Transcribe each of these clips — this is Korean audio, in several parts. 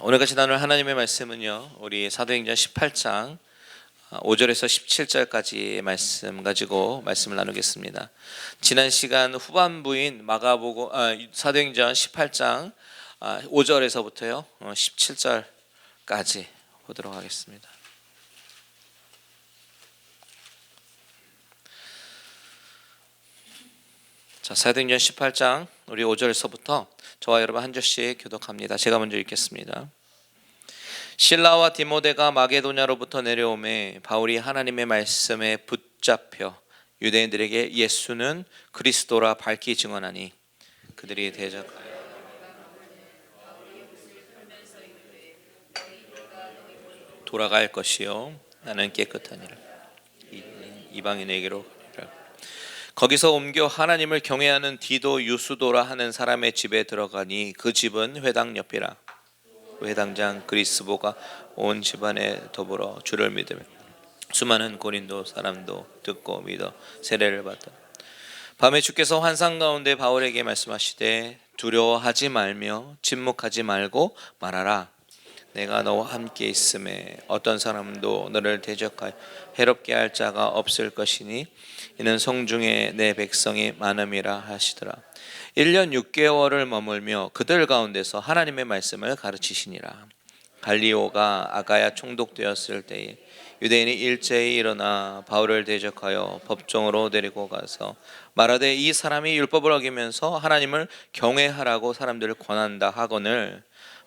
오늘 같이 나눌 하나님의 말씀은요, 우리 사도행전 18장 5절에서 17절까지 말씀 가지고 말씀을 나누겠습니다. 지난 시간 후반부인 사도행전 18장 5절에서부터요 17절까지 보도록 하겠습니다. 자, 사도행전 18장 우리 5절에서부터 저와 여러분 한 절씩 교독합니다. 제가 먼저 읽겠습니다. 실라와 디모데가 마게도냐로부터 내려오매 바울이 하나님의 말씀에 붙잡혀 유대인들에게 예수는 그리스도라 밝히 증언하니 그들이 대적하여 돌아갈 것이요 나는 깨끗하니라. 이방인에게로 가니라. 거기서 옮겨 하나님을 경외하는 디도 유수도라 하는 사람의 집에 들어가니 그 집은 회당 옆이라. 회당장 그리스보가 온 집안에 더불어 주를 믿으며 수많은 고린도 사람도 듣고 믿어 세례를 받다. 밤에 주께서 환상 가운데 바울에게 말씀하시되 두려워하지 말며 침묵하지 말고 말하라. 내가 너와 함께 있음에 어떤 사람도 너를 대적하여 해롭게 할 자가 없을 것이니 이는 성중에 내 백성이 많음이라 하시더라. 1년 6개월을 머물며 그들 가운데서 하나님의 말씀을 가르치시니라. 갈리오가 아가야 총독되었을 때에 유대인이 일제히 일어나 바울을 대적하여 법정으로 데리고 가서 말하되 이 사람이 율법을 어기면서 하나님을 경외하라고 사람들을 권한다 하거늘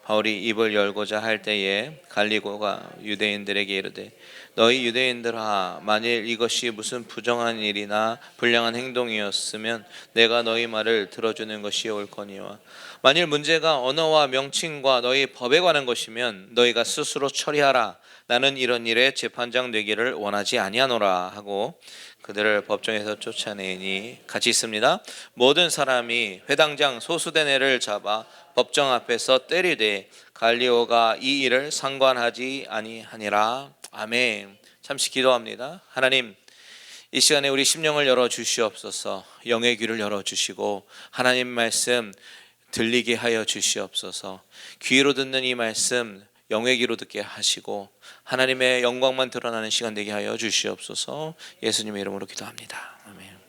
바울이 입을 열고자 할 때에 갈리오가 유대인들에게 이르되 너희 유대인들아 만일 이것이 무슨 부정한 일이나 불량한 행동이었으면 내가 너희 말을 들어주는 것이 옳거니와 만일 문제가 언어와 명칭과 너희 법에 관한 것이면 너희가 스스로 처리하라. 나는 이런 일에 재판장 되기를 원하지 아니하노라 하고 그들을 법정에서 쫓아내니 같이 있습니다. 모든 사람이 회당장 소수된 애를 잡아 법정 앞에서 때리되 갈리오가 이 일을 상관하지 아니하니라. 아멘. 잠시 기도합니다. 하나님, 이 시간에 우리 심령을 열어주시옵소서. 영의 귀를 열어주시고 하나님 말씀 들리게 하여 주시옵소서. 귀로 듣는 이 말씀 영의 귀로 듣게 하시고 하나님의 영광만 드러나는 시간 되게 하여 주시옵소서. 예수님의 이름으로 기도합니다. 아멘.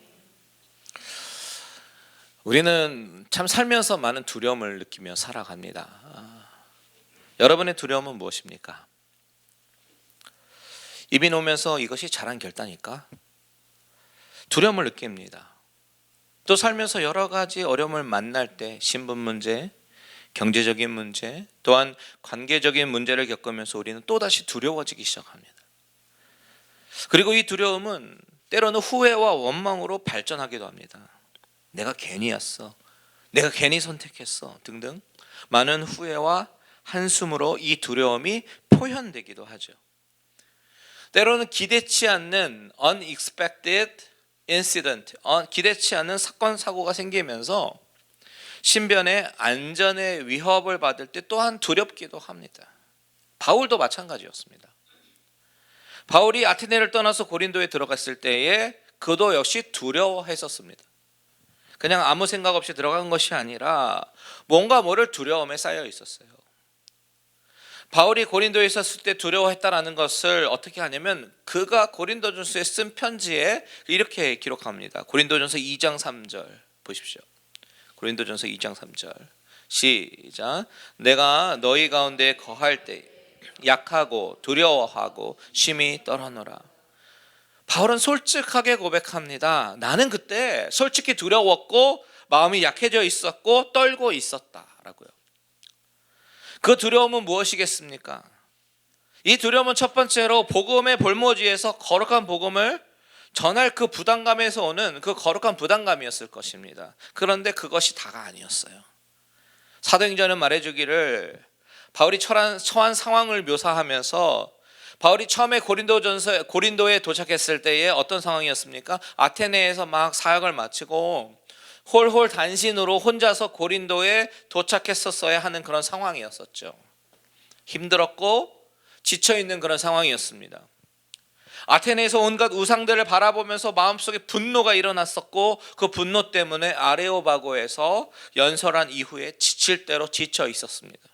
우리는 참 살면서 많은 두려움을 느끼며 살아갑니다. 여러분의 두려움은 무엇입니까? 이민 오면서 이것이 잘한 결단일까? 두려움을 느낍니다. 또 살면서 여러 가지 어려움을 만날 때 신분 문제, 경제적인 문제, 또한 관계적인 문제를 겪으면서 우리는 또다시 두려워지기 시작합니다. 그리고 이 두려움은 때로는 후회와 원망으로 발전하기도 합니다. 내가 괜히 왔어, 내가 괜히 선택했어 등등 많은 후회와 한숨으로 이 두려움이 표현되기도 하죠. 때로는 기대치 않는 unexpected incident, 기대치 않는 사건 사고가 생기면서 신변의 안전의 위협을 받을 때 또한 두렵기도 합니다. 바울도 마찬가지였습니다. 바울이 아테네를 떠나서 고린도에 들어갔을 때에 그도 역시 두려워했었습니다. 그냥 아무 생각 없이 들어간 것이 아니라 뭔가 모를 두려움에 쌓여 있었어요. 바울이 고린도에 있었을 때 두려워했다라는 것을 어떻게 하냐면 그가 고린도전서에 쓴 편지에 이렇게 기록합니다. 고린도전서 2장 3절 보십시오. 고린도전서 2장 3절 시작. 내가 너희 가운데 거할 때 약하고 두려워하고 심히 떨어노라. 바울은 솔직하게 고백합니다. 나는 그때 솔직히 두려웠고 마음이 약해져 있었고 떨고 있었다라고요. 그 두려움은 무엇이겠습니까? 이 두려움은 첫 번째로 복음의 볼모지에서 거룩한 복음을 전할 그 부담감에서 오는 그 거룩한 부담감이었을 것입니다. 그런데 그것이 다가 아니었어요. 사도행전은 말해주기를 바울이 처한 상황을 묘사하면서 바울이 처음에 고린도에 도착했을 때에 어떤 상황이었습니까? 아테네에서 막 사역을 마치고 홀홀 단신으로 혼자서 고린도에 도착했었어야 하는 그런 상황이었었죠. 힘들었고 지쳐있는 그런 상황이었습니다. 아테네에서 온갖 우상들을 바라보면서 마음속에 분노가 일어났었고 그 분노 때문에 아레오바고에서 연설한 이후에 지칠 대로 지쳐 있었습니다.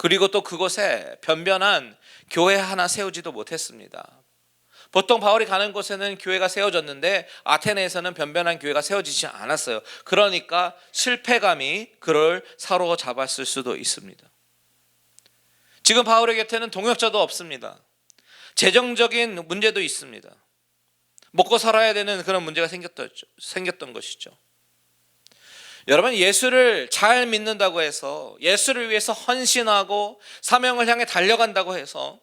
그리고 또 그곳에 변변한 교회 하나 세우지도 못했습니다. 보통 바울이 가는 곳에는 교회가 세워졌는데 아테네에서는 변변한 교회가 세워지지 않았어요. 그러니까 실패감이 그를 사로잡았을 수도 있습니다. 지금 바울의 곁에는 동역자도 없습니다. 재정적인 문제도 있습니다. 먹고 살아야 되는 그런 문제가 생겼던 것이죠. 여러분, 예수를 잘 믿는다고 해서, 예수를 위해서 헌신하고 사명을 향해 달려간다고 해서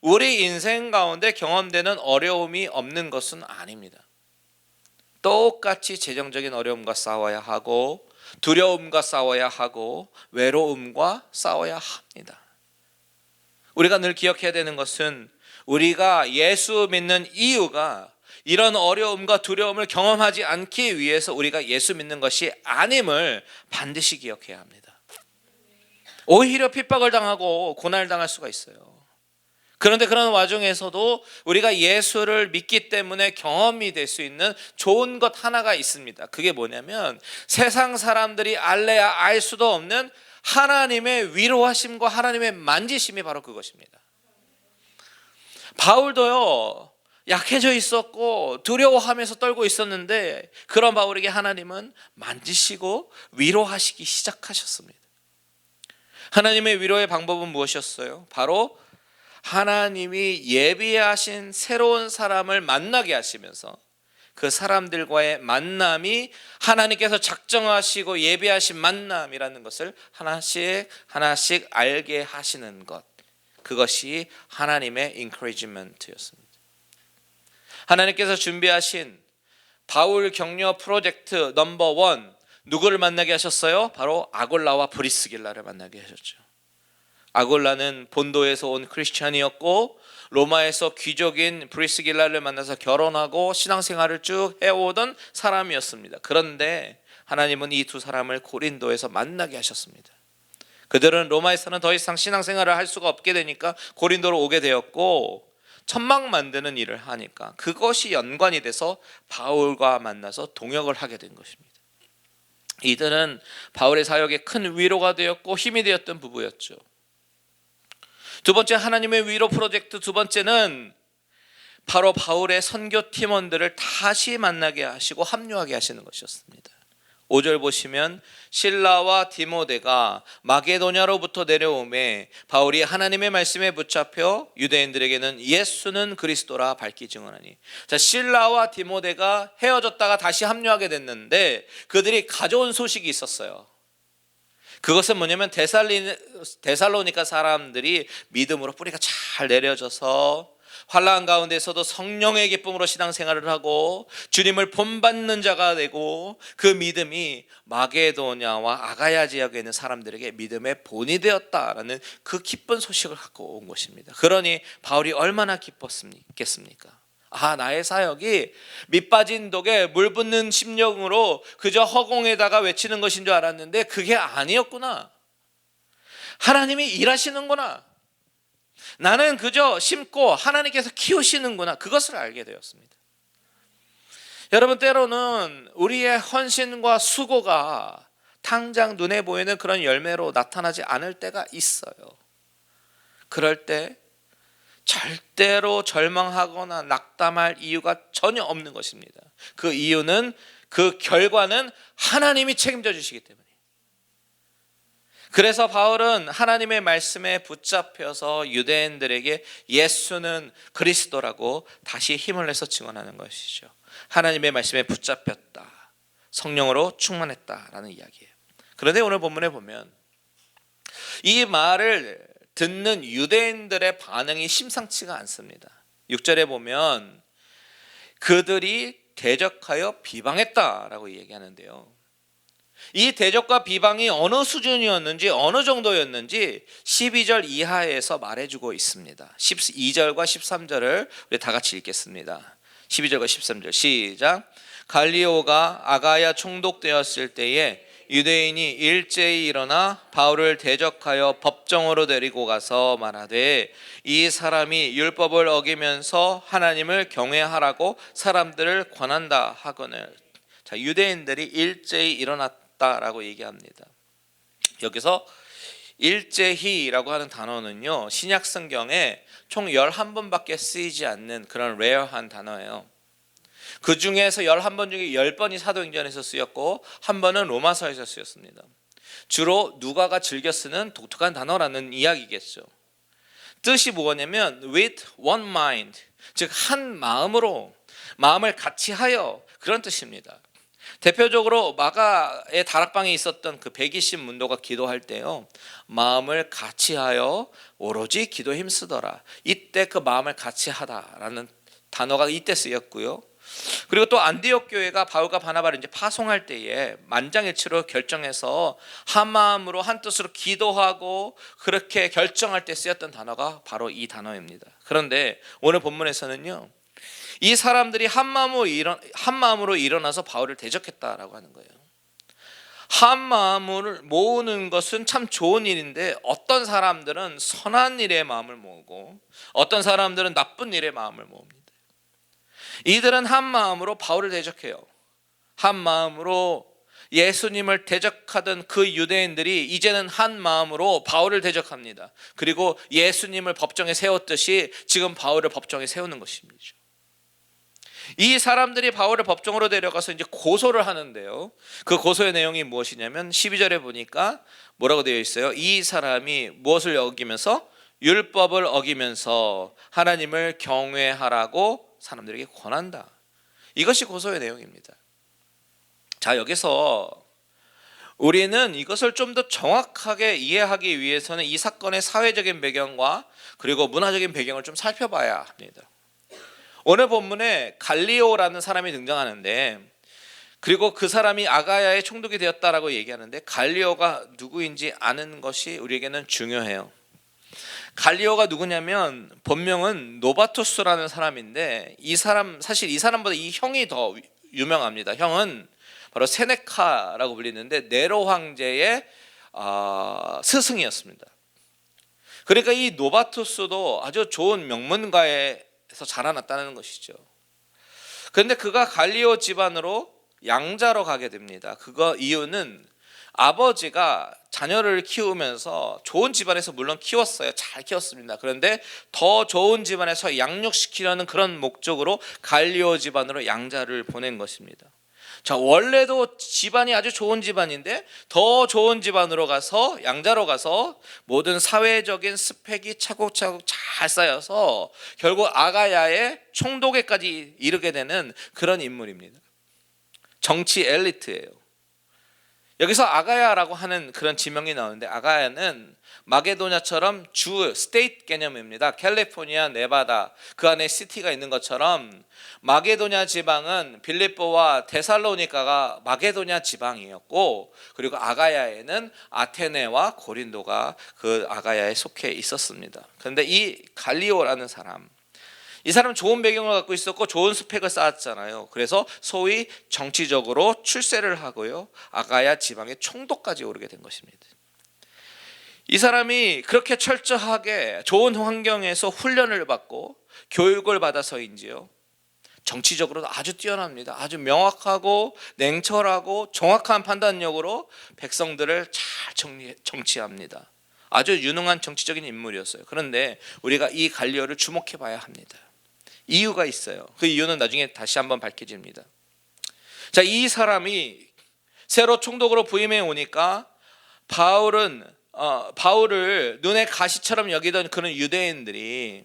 우리 인생 가운데 경험되는 어려움이 없는 것은 아닙니다. 똑같이 재정적인 어려움과 싸워야 하고, 두려움과 싸워야 하고, 외로움과 싸워야 합니다. 우리가 늘 기억해야 되는 것은 우리가 예수 믿는 이유가 이런 어려움과 두려움을 경험하지 않기 위해서 우리가 예수 믿는 것이 아님을 반드시 기억해야 합니다. 오히려 핍박을 당하고 고난을 당할 수가 있어요. 그런데 그런 와중에서도 우리가 예수를 믿기 때문에 경험이 될 수 있는 좋은 것 하나가 있습니다. 그게 뭐냐면 세상 사람들이 알래야 알 수도 없는 하나님의 위로하심과 하나님의 만지심이 바로 그것입니다. 바울도요, 약해져 있었고 두려워하면서 떨고 있었는데 그런 바울에게 하나님은 만지시고 위로하시기 시작하셨습니다. 하나님의 위로의 방법은 무엇이었어요? 바로 하나님이 예비하신 새로운 사람을 만나게 하시면서 그 사람들과의 만남이 하나님께서 작정하시고 예비하신 만남이라는 것을 하나씩 하나씩 알게 하시는 것, 그것이 하나님의 encouragement였습니다. 하나님께서 준비하신 바울 격려 프로젝트 넘버 1, 누구를 만나게 하셨어요? 바로 아골라와 브리스길라를 만나게 하셨죠. 아골라는 본도에서 온 크리스찬이었고 로마에서 귀족인 브리스길라를 만나서 결혼하고 신앙생활을 쭉 해오던 사람이었습니다. 그런데 하나님은 이 두 사람을 고린도에서 만나게 하셨습니다. 그들은 로마에서는 더 이상 신앙생활을 할 수가 없게 되니까 고린도로 오게 되었고, 천막 만드는 일을 하니까 그것이 연관이 돼서 바울과 만나서 동역을 하게 된 것입니다. 이들은 바울의 사역에 큰 위로가 되었고 힘이 되었던 부부였죠. 두 번째, 하나님의 위로 프로젝트 두 번째는 바로 바울의 선교 팀원들을 다시 만나게 하시고 합류하게 하시는 것이었습니다. 5절 보시면 실라와 디모데가 마게도냐로부터 내려오매 바울이 하나님의 말씀에 붙잡혀 유대인들에게는 예수는 그리스도라 밝히 증언하니. 자, 실라와 디모데가 헤어졌다가 다시 합류하게 됐는데 그들이 가져온 소식이 있었어요. 그것은 뭐냐면 데살로니가 사람들이 믿음으로 뿌리가 잘 내려져서 환난 가운데서도 성령의 기쁨으로 신앙생활을 하고 주님을 본받는 자가 되고 그 믿음이 마게도냐와 아가야 지역에 있는 사람들에게 믿음의 본이 되었다라는 그 기쁜 소식을 갖고 온 것입니다. 그러니 바울이 얼마나 기뻤겠습니까? 나의 사역이 밑빠진 독에 물 붓는 심령으로 그저 허공에다가 외치는 것인 줄 알았는데 그게 아니었구나. 하나님이 일하시는구나. 나는 그저 심고 하나님께서 키우시는구나. 그것을 알게 되었습니다. 여러분, 때로는 우리의 헌신과 수고가 당장 눈에 보이는 그런 열매로 나타나지 않을 때가 있어요. 그럴 때 절대로 절망하거나 낙담할 이유가 전혀 없는 것입니다. 그 이유는, 그 결과는 하나님이 책임져 주시기 때문에. 그래서 바울은 하나님의 말씀에 붙잡혀서 유대인들에게 예수는 그리스도라고 다시 힘을 내서 증언하는 것이죠. 하나님의 말씀에 붙잡혔다, 성령으로 충만했다라는 이야기예요. 그런데 오늘 본문에 보면 이 말을 듣는 유대인들의 반응이 심상치가 않습니다. 6절에 보면 그들이 대적하여 비방했다라고 얘기하는데요. 이 대적과 비방이 어느 수준이었는지, 어느 정도였는지 12절 이하에서 말해주고 있습니다. 12절과 13절을 우리 다 같이 읽겠습니다. 12절과 13절 시작. 갈리오가 아가야 총독되었을 때에 유대인이 일제히 일어나 바울을 대적하여 법정으로 데리고 가서 말하되 이 사람이 율법을 어기면서 하나님을 경외하라고 사람들을 권한다 하거늘. 자, 유대인들이 일제히 일어났다라고 얘기합니다. 여기서 일제히라고 하는 단어는요, 신약 성경에 총 11번밖에 쓰이지 않는 그런 레어한 단어예요. 그 중에서 11번 중에 10번이 사도행전에서 쓰였고 한 번은 로마서에서 쓰였습니다. 주로 누가가 즐겨 쓰는 독특한 단어라는 이야기겠죠. 뜻이 뭐냐면 with one mind, 즉 한 마음으로, 마음을 같이 하여, 그런 뜻입니다. 대표적으로 마가의 다락방에 있었던 그 120 문도가 기도할 때요, 마음을 같이 하여 오로지 기도에 힘쓰더라. 이때 그 마음을 같이 하다라는 단어가 이때 쓰였고요. 그리고 또 안디옥 교회가 바울과 바나바를 이제 파송할 때에 만장일치로 결정해서 한 마음으로 한 뜻으로 기도하고 그렇게 결정할 때 쓰였던 단어가 바로 이 단어입니다. 그런데 오늘 본문에서는요, 이 사람들이 한 마음으로 일어나서 바울을 대적했다라고 하는 거예요. 한 마음을 모으는 것은 참 좋은 일인데 어떤 사람들은 선한 일에 마음을 모으고 어떤 사람들은 나쁜 일에 마음을 모읍니다. 이들은 한 마음으로 바울을 대적해요. 한 마음으로 예수님을 대적하던 그 유대인들이 이제는 한 마음으로 바울을 대적합니다. 그리고 예수님을 법정에 세웠듯이 지금 바울을 법정에 세우는 것입니다. 이 사람들이 바울을 법정으로 데려가서 이제 고소를 하는데요, 그 고소의 내용이 무엇이냐면 12절에 보니까 뭐라고 되어 있어요? 이 사람이 무엇을 어기면서? 율법을 어기면서 하나님을 경외하라고 사람들에게 권한다. 이것이 고소의 내용입니다. 자, 여기서 우리는 이것을 좀 더 정확하게 이해하기 위해서는 이 사건의 사회적인 배경과 그리고 문화적인 배경을 좀 살펴봐야 합니다. 오늘 본문에 갈리오라는 사람이 등장하는데, 그리고 그 사람이 아가야의 총독이 되었다라고 얘기하는데, 갈리오가 누구인지 아는 것이 우리에게는 중요해요. 갈리오가 누구냐면 본명은 노바투스라는 사람인데, 사실 이 사람보다 이 형이 더 유명합니다. 형은 바로 세네카라고 불리는데 네로 황제의 스승이었습니다. 그러니까 이 노바투스도 아주 좋은 명문가에서 자라났다는 것이죠. 그런데 그가 갈리오 집안으로 양자로 가게 됩니다. 그거 이유는 아버지가 자녀를 키우면서 좋은 집안에서 물론 키웠어요. 잘 키웠습니다. 그런데 더 좋은 집안에서 양육시키려는 그런 목적으로 갈리오 집안으로 양자를 보낸 것입니다. 자, 원래도 집안이 아주 좋은 집안인데 더 좋은 집안으로 가서, 양자로 가서 모든 사회적인 스펙이 차곡차곡 잘 쌓여서 결국 아가야의 총독에까지 이르게 되는 그런 인물입니다. 정치 엘리트예요. 여기서 아가야라고 하는 그런 지명이 나오는데, 아가야는 마게도냐처럼 주, 스테이트 개념입니다. 캘리포니아, 네바다, 그 안에 시티가 있는 것처럼 마게도냐 지방은 빌립보와 데살로니가가 마게도냐 지방이었고, 그리고 아가야에는 아테네와 고린도가 그 아가야에 속해 있었습니다. 그런데 이 갈리오라는 사람, 이 사람은 좋은 배경을 갖고 있었고 좋은 스펙을 쌓았잖아요. 그래서 소위 정치적으로 출세를 하고요, 아가야 지방의 총독까지 오르게 된 것입니다. 이 사람이 그렇게 철저하게 좋은 환경에서 훈련을 받고 교육을 받아서인지요, 정치적으로도 아주 뛰어납니다. 아주 명확하고 냉철하고 정확한 판단력으로 백성들을 잘 정치합니다. 아주 유능한 정치적인 인물이었어요. 그런데 우리가 이 갈리오를 주목해 봐야 합니다. 이유가 있어요. 그 이유는 나중에 다시 한번 밝혀집니다. 자, 이 사람이 새로 총독으로 부임해 오니까 바울을 눈에 가시처럼 여기던 그런 유대인들이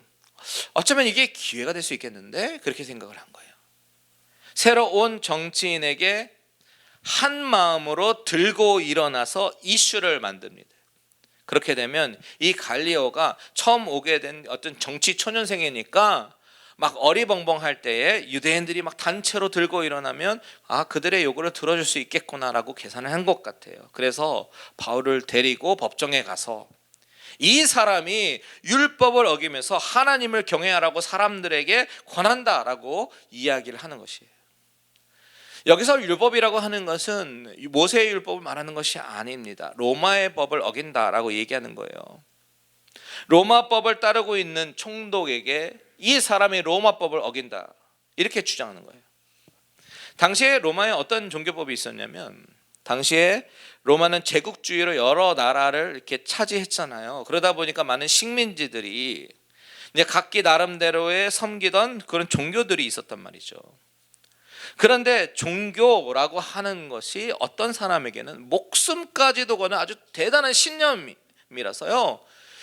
어쩌면 이게 기회가 될 수 있겠는데, 그렇게 생각을 한 거예요. 새로 온 정치인에게 한 마음으로 들고 일어나서 이슈를 만듭니다. 그렇게 되면 이 갈리오가 처음 오게 된 어떤 정치 초년생이니까 막 어리벙벙할 때에 유대인들이 막 단체로 들고 일어나면 그들의 요구를 들어줄 수 있겠구나라고 계산을 한 것 같아요. 그래서 바울을 데리고 법정에 가서 이 사람이 율법을 어기면서 하나님을 경외하라고 사람들에게 권한다라고 이야기를 하는 것이에요. 여기서 율법이라고 하는 것은 모세의 율법을 말하는 것이 아닙니다. 로마의 법을 어긴다라고 얘기하는 거예요. 로마법을 따르고 있는 총독에게 이 사람이 로마법을 어긴다, 이렇게 주장하는 거예요. 당시에 로마에 어떤 종교법이 있었냐면, 당시에 로마는 제국주의로 여러 나라를 이렇게 차지했잖아요. 그러다 보니까 많은 식민지들이 이제 각기 나름대로의 섬기던 그런 종교들이 있었단 말이죠. 그런데 종교라고 하는 것이 어떤 사람에게는 목숨까지도 거는 아주 대단한 신념이라서요.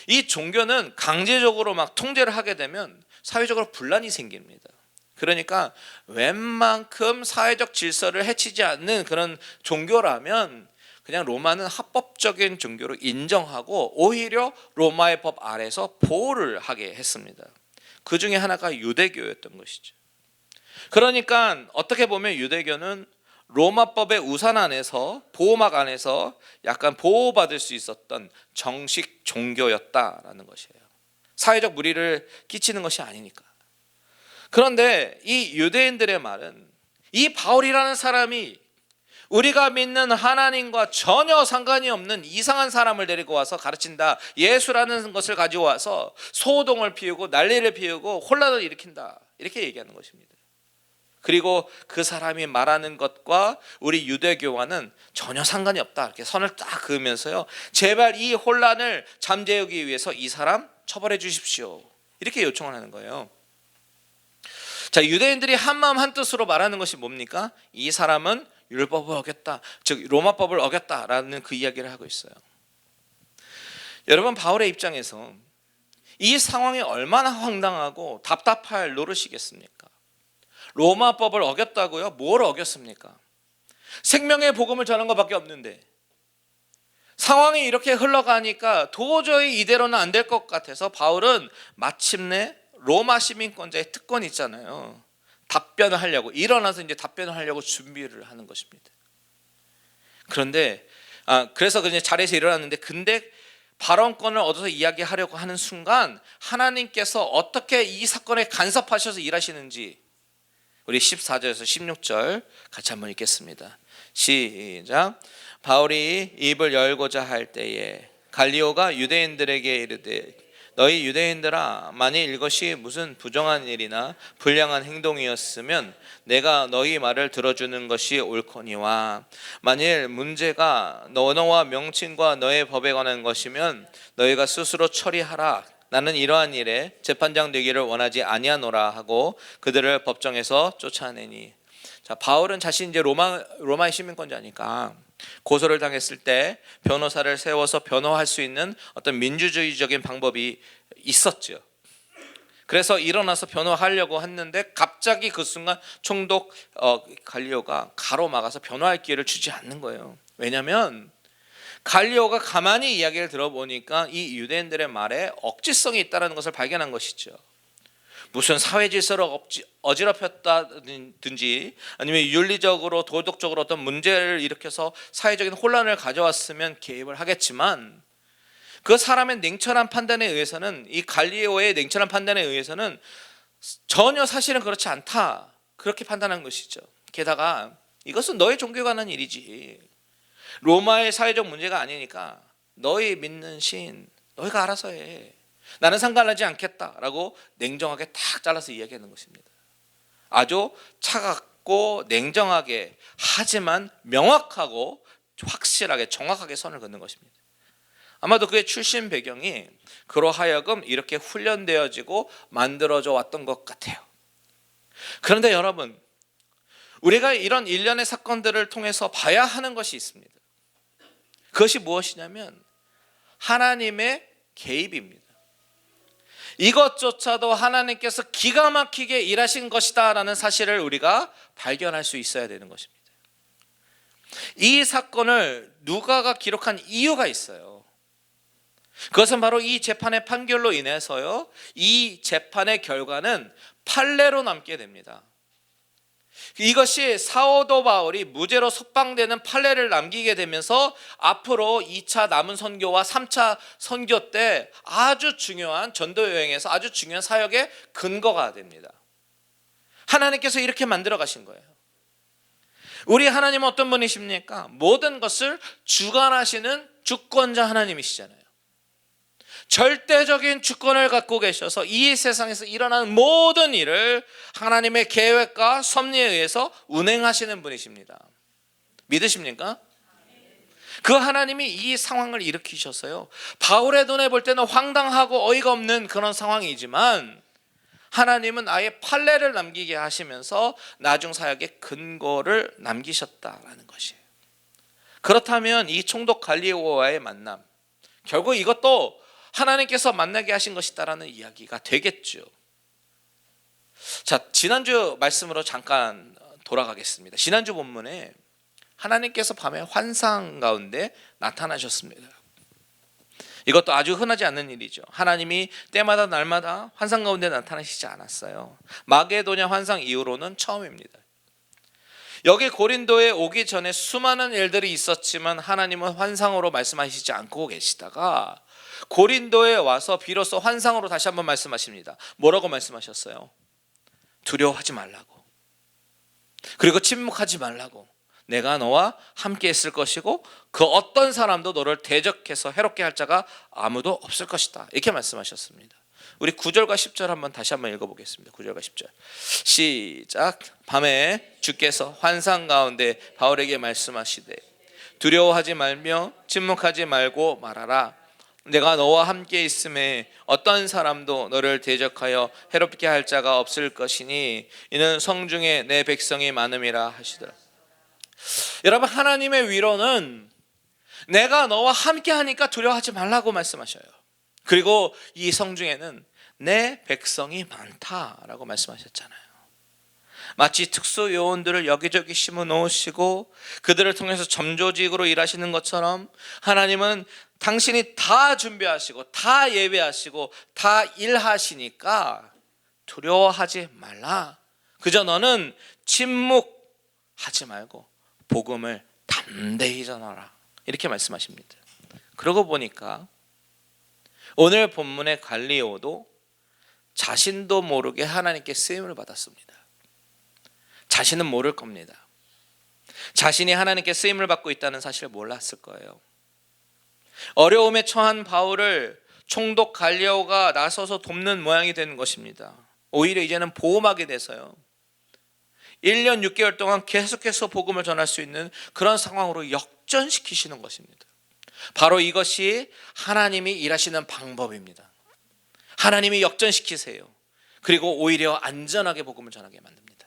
이 종교는 강제적으로 막 통제를 하게 되면 사회적으로 분란이 생깁니다. 그러니까 웬만큼 사회적 질서를 해치지 않는 그런 종교라면 그냥 로마는 합법적인 종교로 인정하고 오히려 로마의 법 아래서 보호를 하게 했습니다. 그 중에 하나가 유대교였던 것이죠. 그러니까 어떻게 보면 유대교는 로마법의 우산 안에서 보호막 안에서 약간 보호받을 수 있었던 정식 종교였다라는 것이에요. 사회적 무리를 끼치는 것이 아니니까. 그런데 이 유대인들의 말은 이 바울이라는 사람이 우리가 믿는 하나님과 전혀 상관이 없는 이상한 사람을 데리고 와서 가르친다. 예수라는 것을 가지고 와서 소동을 피우고 난리를 피우고 혼란을 일으킨다. 이렇게 얘기하는 것입니다. 그리고 그 사람이 말하는 것과 우리 유대교와는 전혀 상관이 없다. 이렇게 선을 딱 그으면서요. 제발 이 혼란을 잠재우기 위해서 이 사람 처벌해 주십시오. 이렇게 요청을 하는 거예요. 자, 유대인들이 한마음 한뜻으로 말하는 것이 뭡니까? 이 사람은 율법을 어겼다. 즉 로마법을 어겼다라는 그 이야기를 하고 있어요. 여러분, 바울의 입장에서 이 상황이 얼마나 황당하고 답답할 노릇이겠습니까? 로마법을 어겼다고요? 뭘 어겼습니까? 생명의 복음을 전한 것밖에 없는데 상황이 이렇게 흘러가니까 도저히 이대로는 안 될 것 같아서 바울은 마침내 로마 시민권자의 특권 있잖아요. 답변을 하려고 일어나서 이제 답변을 하려고 준비를 하는 것입니다. 그런데 그래서 그냥 자리에서 일어났는데 근데 발언권을 얻어서 이야기하려고 하는 순간 하나님께서 어떻게 이 사건에 간섭하셔서 일하시는지 우리 14절에서 16절 같이 한번 읽겠습니다. 시작. 바울이 입을 열고자 할 때에 갈리오가 유대인들에게 이르되 너희 유대인들아, 만일 이것이 무슨 부정한 일이나 불량한 행동이었으면 내가 너희 말을 들어주는 것이 옳거니와 만일 문제가 언어와 명칭과 너의 법에 관한 것이면 너희가 스스로 처리하라. 나는 이러한 일에 재판장 되기를 원하지 아니하노라 하고 그들을 법정에서 쫓아내니. 자, 바울은 자신이 이제 로마의 시민권자니까 고소를 당했을 때 변호사를 세워서 변호할 수 있는 어떤 민주주의적인 방법이 있었죠. 그래서 일어나서 변호하려고 했는데 갑자기 그 순간 총독 갈리오가 가로막아서 변호할 기회를 주지 않는 거예요. 왜냐하면 갈리오가 가만히 이야기를 들어보니까 이 유대인들의 말에 억지성이 있다는 것을 발견한 것이죠. 무슨 사회 질서를 어지럽혔다든지 아니면 윤리적으로 도덕적으로 어떤 문제를 일으켜서 사회적인 혼란을 가져왔으면 개입을 하겠지만 그 사람의 냉철한 판단에 의해서는 이 갈리오의 냉철한 판단에 의해서는 전혀 사실은 그렇지 않다. 그렇게 판단한 것이죠. 게다가 이것은 너의 종교에 관한 일이지. 로마의 사회적 문제가 아니니까 너희 믿는 신 너희가 알아서 해. 나는 상관하지 않겠다라고 냉정하게 탁 잘라서 이야기하는 것입니다. 아주 차갑고 냉정하게 하지만 명확하고 확실하게 정확하게 선을 긋는 것입니다. 아마도 그의 출신 배경이 그로 하여금 이렇게 훈련되어지고 만들어져 왔던 것 같아요. 그런데 여러분, 우리가 이런 일련의 사건들을 통해서 봐야 하는 것이 있습니다. 그것이 무엇이냐면 하나님의 개입입니다. 이것조차도 하나님께서 기가 막히게 일하신 것이다 라는 사실을 우리가 발견할 수 있어야 되는 것입니다. 이 사건을 누가가 기록한 이유가 있어요. 그것은 바로 이 재판의 판결로 인해서요, 이 재판의 결과는 판례로 남게 됩니다. 이것이 사도 바울이 무죄로 석방되는 판례를 남기게 되면서 앞으로 2차 남은 선교와 3차 선교 때 아주 중요한 전도 여행에서 아주 중요한 사역의 근거가 됩니다. 하나님께서 이렇게 만들어 가신 거예요. 우리 하나님은 어떤 분이십니까? 모든 것을 주관하시는 주권자 하나님이시잖아요. 절대적인 주권을 갖고 계셔서 이 세상에서 일어나는 모든 일을 하나님의 계획과 섭리에 의해서 운행하시는 분이십니다. 믿으십니까? 그 하나님이 이 상황을 일으키셨어요. 바울의 눈에 볼 때는 황당하고 어이가 없는 그런 상황이지만 하나님은 아예 판례를 남기게 하시면서 나중 사역의 근거를 남기셨다라는 것이에요. 그렇다면 이 총독 갈리오와의 만남, 결국 이것도 하나님께서 만나게 하신 것이다라는 이야기가 되겠죠. 자, 지난주 말씀으로 잠깐 돌아가겠습니다. 지난주 본문에 하나님께서 밤에 환상 가운데 나타나셨습니다. 이것도 아주 흔하지 않는 일이죠. 하나님이 때마다 날마다 환상 가운데 나타나시지 않았어요. 마게도냐 환상 이후로는 처음입니다. 여기 고린도에 오기 전에 수많은 일들이 있었지만 하나님은 환상으로 말씀하시지 않고 계시다가 고린도에 와서 비로소 환상으로 다시 한번 말씀하십니다. 뭐라고 말씀하셨어요? 두려워하지 말라고, 그리고 침묵하지 말라고, 내가 너와 함께 있을 것이고 그 어떤 사람도 너를 대적해서 해롭게 할 자가 아무도 없을 것이다, 이렇게 말씀하셨습니다. 우리 9절과 10절 한번 다시 한번 읽어보겠습니다. 9절과 10절 시작. 밤에 주께서 환상 가운데 바울에게 말씀하시되 두려워하지 말며 침묵하지 말고 말하라. 내가 너와 함께 있음에 어떤 사람도 너를 대적하여 해롭게 할 자가 없을 것이니 이는 성중에 내 백성이 많음이라 하시더라. 여러분, 하나님의 위로는 내가 너와 함께 하니까 두려워하지 말라고 말씀하셔요. 그리고 이 성중에는 내 백성이 많다라고 말씀하셨잖아요. 마치 특수 요원들을 여기저기 심어 놓으시고 그들을 통해서 점조직으로 일하시는 것처럼 하나님은 당신이 다 준비하시고 다 예배하시고 다 일하시니까 두려워하지 말라. 그저 너는 침묵하지 말고 복음을 담대히 전하라, 이렇게 말씀하십니다. 그러고 보니까 오늘 본문의 갈리오도 자신도 모르게 하나님께 쓰임을 받았습니다. 자신은 모를 겁니다. 자신이 하나님께 쓰임을 받고 있다는 사실을 몰랐을 거예요. 어려움에 처한 바울을 총독 갈리오가 나서서 돕는 모양이 되는 것입니다. 오히려 이제는 보호막이 돼서요, 1년 6개월 동안 계속해서 복음을 전할 수 있는 그런 상황으로 역전시키시는 것입니다. 바로 이것이 하나님이 일하시는 방법입니다. 하나님이 역전시키세요. 그리고 오히려 안전하게 복음을 전하게 만듭니다.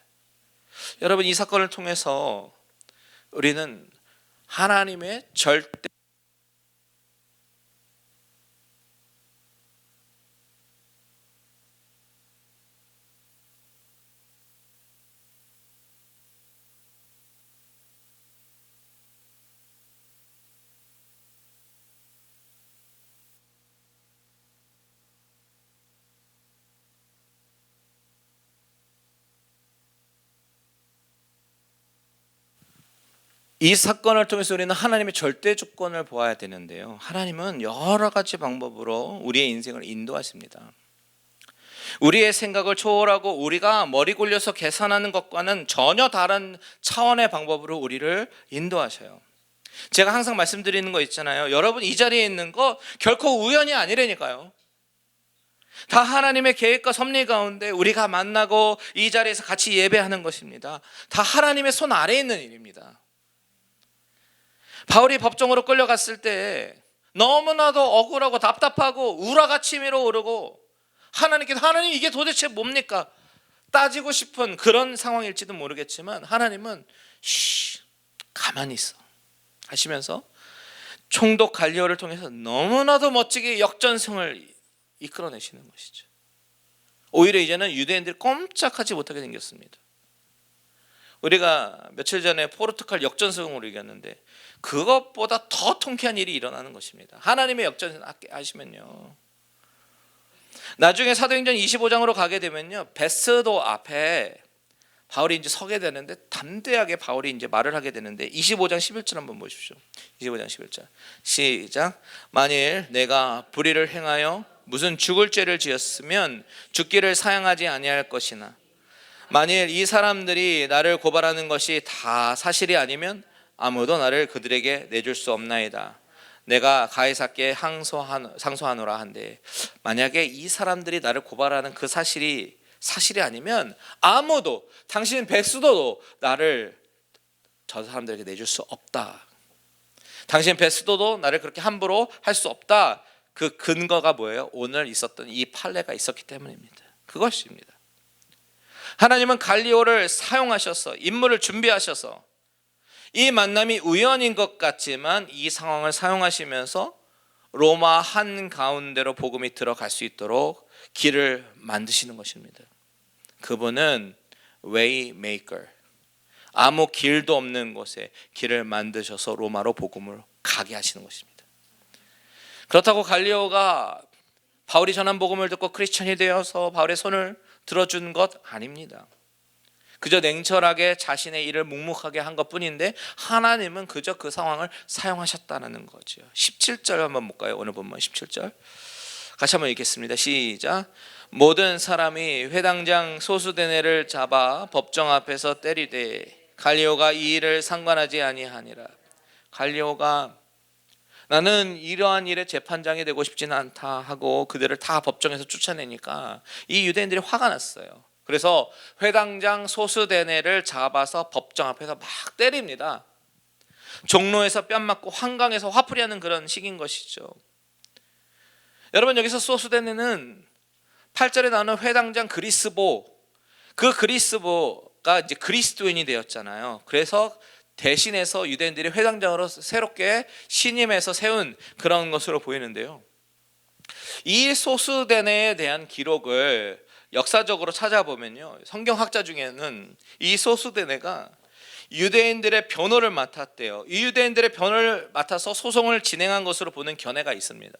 여러분, 이 사건을 통해서 우리는 하나님의 절대 이 사건을 통해서 우리는 하나님의 절대 주권을 보아야 되는데요, 하나님은 여러 가지 방법으로 우리의 인생을 인도하십니다. 우리의 생각을 초월하고 우리가 머리 굴려서 계산하는 것과는 전혀 다른 차원의 방법으로 우리를 인도하셔요. 제가 항상 말씀드리는 거 있잖아요. 여러분, 이 자리에 있는 거 결코 우연이 아니라니까요. 다 하나님의 계획과 섭리 가운데 우리가 만나고 이 자리에서 같이 예배하는 것입니다. 다 하나님의 손 아래에 있는 일입니다. 바울이 법정으로 끌려갔을 때 너무나도 억울하고 답답하고 우라가 치밀어 오르고 하나님께서 하나님 이게 도대체 뭡니까? 따지고 싶은 그런 상황일지도 모르겠지만 하나님은 가만히 있어 하시면서 총독 갈리오를 통해서 너무나도 멋지게 역전승을 이끌어내시는 것이죠. 오히려 이제는 유대인들이 꼼짝하지 못하게 생겼습니다. 우리가 며칠 전에 포르투갈 역전승으로 이겼는데 그것보다 더 통쾌한 일이 일어나는 것입니다. 하나님의 역전승 하시면요, 나중에 사도행전 25장으로 가게 되면요, 베스도 앞에 바울이 이제 서게 되는데 담대하게 바울이 이제 말을 하게 되는데 25장 11절 한번 보십시오. 25장 11절 시작. 만일 내가 불의를 행하여 무슨 죽을 죄를 지었으면 죽기를 사양하지 아니할 것이나 만일 이 사람들이 나를 고발하는 것이 다 사실이 아니면 아무도 나를 그들에게 내줄 수 없나이다. 내가 가이사께 상소하노라 한데 만약에 이 사람들이 나를 고발하는 그 사실이 아니면 아무도, 당신 베스도도 나를 저 사람들에게 내줄 수 없다. 당신 베스도도 나를 그렇게 함부로 할 수 없다. 그 근거가 뭐예요? 오늘 있었던 이 판례가 있었기 때문입니다. 그것입니다. 하나님은 갈리오를 사용하셔서 인물을 준비하셔서 이 만남이 우연인 것 같지만 이 상황을 사용하시면서 로마 한가운데로 복음이 들어갈 수 있도록 길을 만드시는 것입니다. 그분은 웨이메이커, 아무 길도 없는 곳에 길을 만드셔서 로마로 복음을 가게 하시는 것입니다. 그렇다고 갈리오가 바울이 전한 복음을 듣고 크리스천이 되어서 바울의 손을 들어준 것 아닙니다. 그저 냉철하게 자신의 일을 묵묵하게 한 것뿐인데 하나님은 그저 그 상황을 사용하셨다는 거죠. 17절 한번 볼까요? 오늘 본문 17절 같이 한번 읽겠습니다. 시작. 모든 사람이 회당장 소수대네를 잡아 법정 앞에서 때리되 갈리오가 이 일을 상관하지 아니하니라. 갈리오가 나는 이러한 일의 재판장이 되고 싶지는 않다 하고 그들을 다 법정에서 쫓아내니까 이 유대인들이 화가 났어요. 그래서 회당장 소수대네를 잡아서 법정 앞에서 막 때립니다. 종로에서 뺨 맞고 한강에서 화풀이 하는 그런 식인 것이죠. 여러분, 여기서 소수대네는 8절에 나오는 회당장 그리스보, 그 그리스보가 이제 그리스도인이 되었잖아요. 그래서 대신해서 유대인들이 회당장으로 새롭게 신임해서 세운 그런 것으로 보이는데요. 이 소수대네에 대한 기록을 역사적으로 찾아보면요, 성경학자 중에는 이 소수대네가 유대인들의 변호를 맡았대요. 이 유대인들의 변호를 맡아서 소송을 진행한 것으로 보는 견해가 있습니다.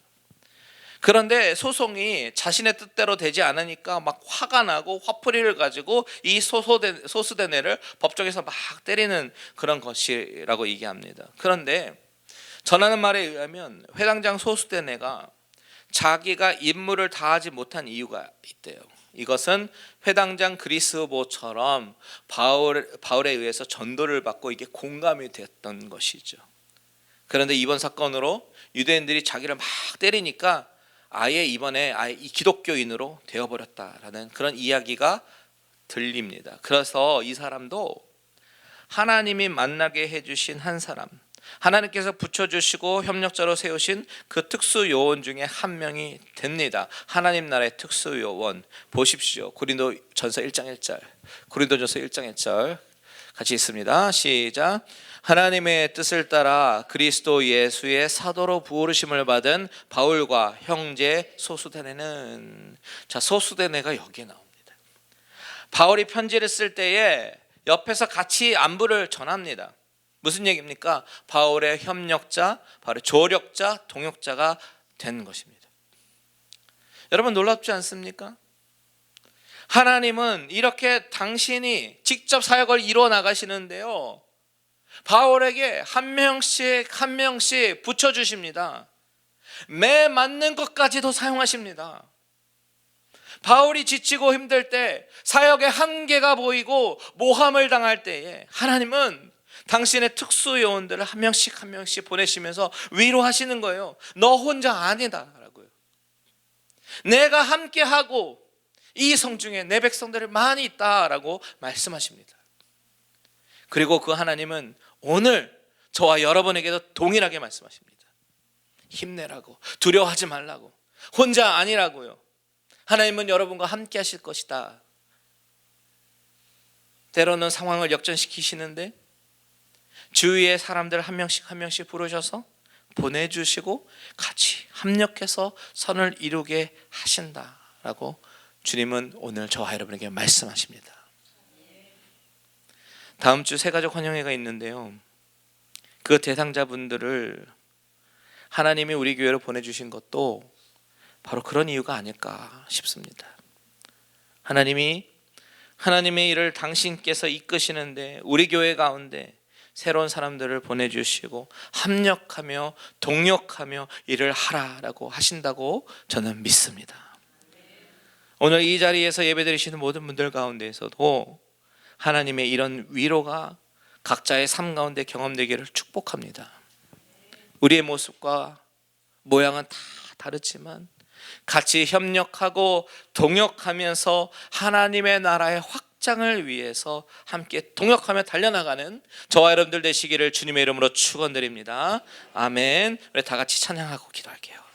그런데 소송이 자신의 뜻대로 되지 않으니까 막 화가 나고 화풀이를 가지고 이 소수대네를 법정에서 막 때리는 그런 것이라고 얘기합니다. 그런데 전하는 말에 의하면 회당장 소수대네가 자기가 임무를 다하지 못한 이유가 있대요. 이것은 회당장 그리스보처럼 바울에 의해서 전도를 받고 이게 공감이 됐던 것이죠. 그런데 이번 사건으로 유대인들이 자기를 막 때리니까 아예 이번에 이 기독교인으로 되어버렸다라는 그런 이야기가 들립니다. 그래서 이 사람도 하나님이 만나게 해주신 한 사람, 하나님께서 붙여주시고 협력자로 세우신 그 특수요원 중에 한 명이 됩니다. 하나님 나라의 특수요원. 보십시오. 고린도전서 1장 1절, 고린도전서 1장 1절 같이 있습니다. 시작. 하나님의 뜻을 따라 그리스도 예수의 사도로 부르심을 받은 바울과 형제 소수대네는, 자, 소수대네가 여기에 나옵니다. 바울이 편지를 쓸 때에 옆에서 같이 안부를 전합니다. 무슨 얘기입니까? 바울의 협력자, 바울의 조력자, 동역자가 된 것입니다. 여러분, 놀랍지 않습니까? 하나님은 이렇게 당신이 직접 사역을 이루어 나가시는데요, 바울에게 한 명씩 한 명씩 붙여주십니다. 매 맞는 것까지도 사용하십니다. 바울이 지치고 힘들 때, 사역의 한계가 보이고 모함을 당할 때에 하나님은 당신의 특수요원들을 한 명씩 한 명씩 보내시면서 위로하시는 거예요. 너 혼자 아니다 라고요. 내가 함께하고 이 성중에 내 백성들을 많이 있다라고 말씀하십니다. 그리고 그 하나님은 오늘 저와 여러분에게도 동일하게 말씀하십니다. 힘내라고, 두려워하지 말라고, 혼자 아니라고요. 하나님은 여러분과 함께 하실 것이다. 때로는 상황을 역전시키시는데 주위의 사람들 한 명씩 한 명씩 부르셔서 보내주시고 같이 합력해서 선을 이루게 하신다라고 주님은 오늘 저와 여러분에게 말씀하십니다. 다음 주 새가족 환영회가 있는데요, 그 대상자분들을 하나님이 우리 교회로 보내주신 것도 바로 그런 이유가 아닐까 싶습니다. 하나님이 하나님의 일을 당신께서 이끄시는데 우리 교회 가운데 새로운 사람들을 보내주시고 합력하며 동력하며 일을 하라라고 하신다고 저는 믿습니다. 오늘 이 자리에서 예배드리시는 모든 분들 가운데에서도 하나님의 이런 위로가 각자의 삶 가운데 경험되기를 축복합니다. 우리의 모습과 모양은 다 다르지만 같이 협력하고 동역하면서 하나님의 나라의 확장을 위해서 함께 동역하며 달려나가는 저와 여러분들 되시기를 주님의 이름으로 축원드립니다. 아멘. 우리 다 같이 찬양하고 기도할게요.